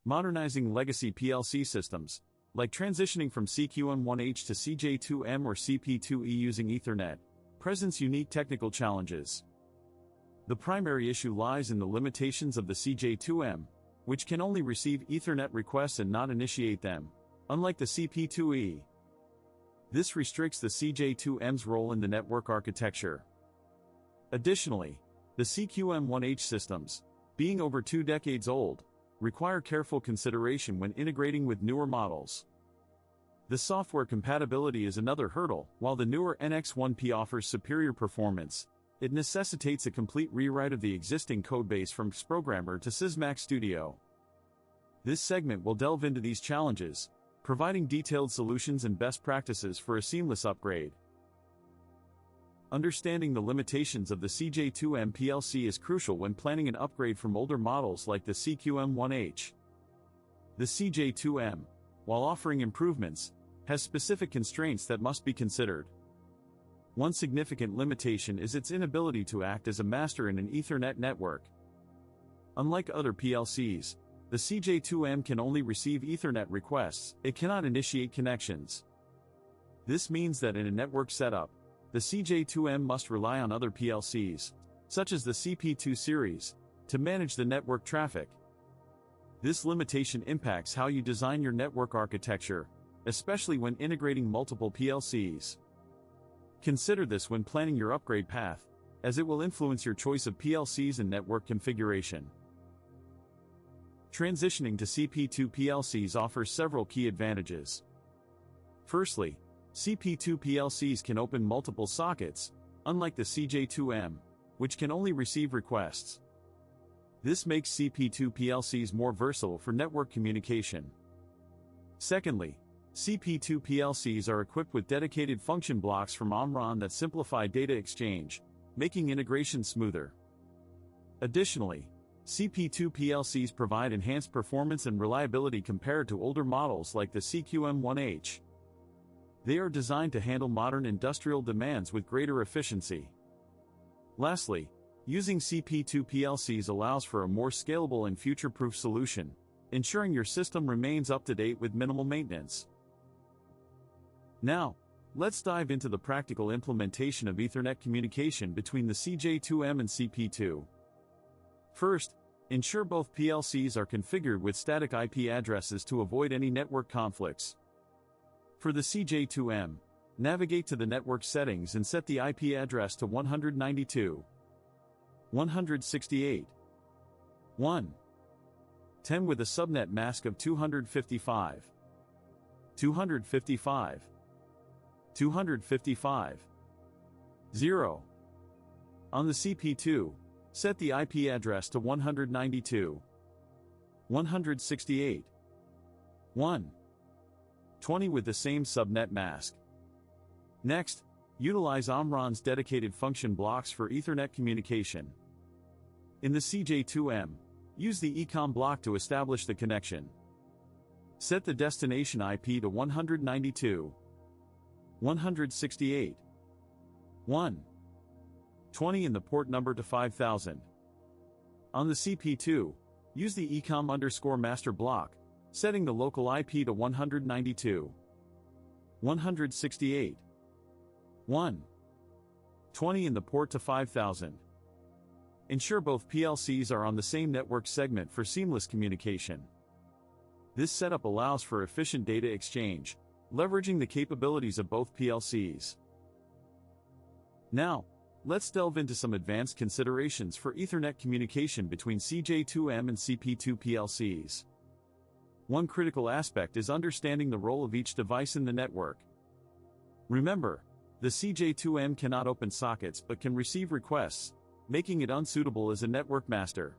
Modernizing legacy PLC systems, like transitioning from CQ1H to CJ2M or CP2E using Ethernet, presents unique technical challenges. The primary issue lies in the limitations of the CJ2M, which can only receive Ethernet requests and not initiate them, unlike the CP2E. This restricts the CJ2M's role in the network architecture. Additionally, the CQ1H systems, being over 2 decades old, require careful consideration when integrating with newer models. The software compatibility is another hurdle. While the newer NX1P offers superior performance, it necessitates a complete rewrite of the existing codebase from XProgrammer to Sysmax Studio. This segment will delve into these challenges, providing detailed solutions and best practices for a seamless upgrade. Understanding the limitations of the CJ2M PLC is crucial when planning an upgrade from older models like the CQ1H. The CJ2M, while offering improvements, has specific constraints that must be considered. One significant limitation is its inability to act as a master in an Ethernet network. Unlike other PLCs, the CJ2M can only receive Ethernet requests, it cannot initiate connections. This means that in a network setup, the CJ2M must rely on other PLCs, such as the CP2 series, to manage the network traffic. This limitation impacts how you design your network architecture, especially when integrating multiple PLCs. Consider this when planning your upgrade path, as it will influence your choice of PLCs and network configuration. Transitioning to CP2 PLCs offers several key advantages. Firstly, CP2 PLCs can open multiple sockets, unlike the CJ2M, which can only receive requests. This makes CP2 PLCs more versatile for network communication. Secondly, CP2 PLCs are equipped with dedicated function blocks from Omron that simplify data exchange, making integration smoother. Additionally, CP2 PLCs provide enhanced performance and reliability compared to older models like the CQ1H. They are designed to handle modern industrial demands with greater efficiency. Lastly, using CP2 PLCs allows for a more scalable and future-proof solution, ensuring your system remains up to date with minimal maintenance. Now, let's dive into the practical implementation of Ethernet communication between the CJ2M and CP2. First, ensure both PLCs are configured with static IP addresses to avoid any network conflicts. For the CJ2M, navigate to the network settings and set the IP address to 192, 168, 1, 10 with a subnet mask of 255, 255, 255, 0. On the CP2, set the IP address to 192, 168, 1, 20 with the same subnet mask. Next, utilize Omron's dedicated function blocks for Ethernet communication. In the CJ2M, use the ECOM block to establish the connection. Set the destination IP to 192, 168, 1, 20 and the port number to 5000. On the CP2, use the ecom_master block, setting the local IP to 192, 168, 1, 20 and the port to 5000. Ensure both PLCs are on the same network segment for seamless communication. This setup allows for efficient data exchange, leveraging the capabilities of both PLCs. Now, let's delve into some advanced considerations for Ethernet communication between CJ2M and CP2 PLCs. One critical aspect is understanding the role of each device in the network. Remember, the CJ2M cannot open sockets but can receive requests, making it unsuitable as a network master.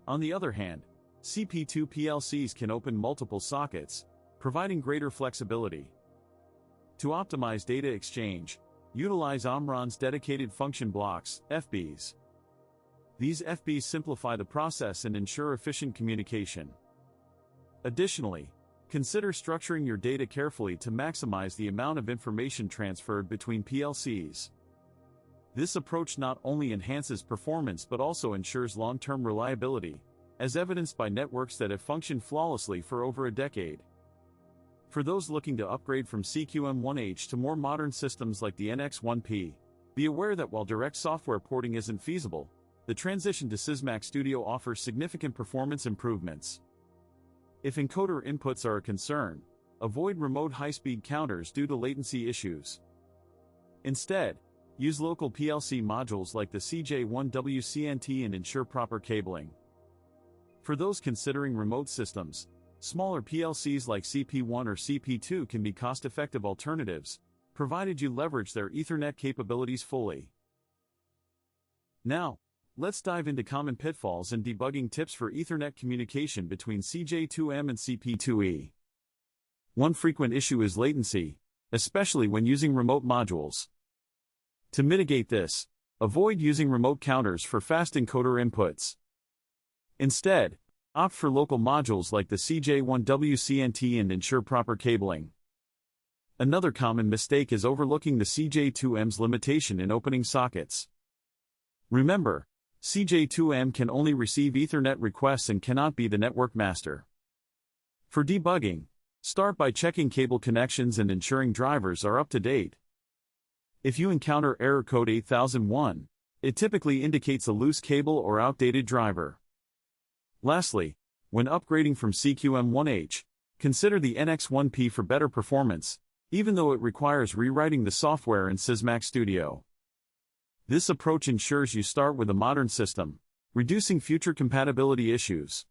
On the other hand, CP2 PLCs can open multiple sockets, providing greater flexibility. To optimize data exchange, utilize Omron's dedicated function blocks, FBs. These FBs simplify the process and ensure efficient communication. Additionally, consider structuring your data carefully to maximize the amount of information transferred between PLCs. This approach not only enhances performance but also ensures long-term reliability, as evidenced by networks that have functioned flawlessly for over a decade. For those looking to upgrade from CQ1H to more modern systems like the NX1P, be aware that while direct software porting isn't feasible, the transition to Sysmax Studio offers significant performance improvements. If encoder inputs are a concern, avoid remote high-speed counters due to latency issues. Instead, use local PLC modules like the CJ2M CNT and ensure proper cabling. For those considering remote systems, smaller PLCs like CP1 or CP2 can be cost-effective alternatives, provided you leverage their Ethernet capabilities fully. Now, let's dive into common pitfalls and debugging tips for Ethernet communication between CJ2M and CP2E. One frequent issue is latency, especially when using remote modules. To mitigate this, avoid using remote counters for fast encoder inputs. Instead, opt for local modules like the CJ2M CNT and ensure proper cabling. Another common mistake is overlooking the CJ2M's limitation in opening sockets. Remember, CJ2M can only receive Ethernet requests and cannot be the network master. For debugging, start by checking cable connections and ensuring drivers are up to date. If you encounter error code 8001, it typically indicates a loose cable or outdated driver. Lastly, when upgrading from CQ1H, consider the NX1P for better performance, even though it requires rewriting the software in Sysmax Studio. This approach ensures you start with a modern system, reducing future compatibility issues.